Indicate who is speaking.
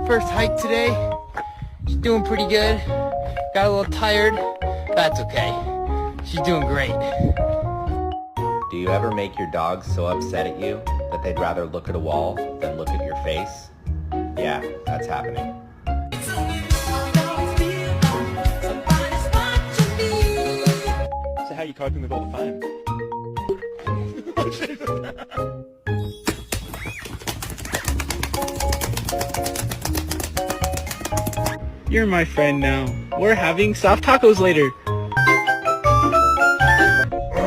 Speaker 1: First hike today. She's doing pretty good. Got a little tired. That's okay. She's doing great.
Speaker 2: Do you ever make your dog so upset at you that they'd rather look at a wall than look at your face? Yeah, that's happening.
Speaker 3: So how are you coping with all the fame?
Speaker 4: You're my friend now. We're having soft tacos later.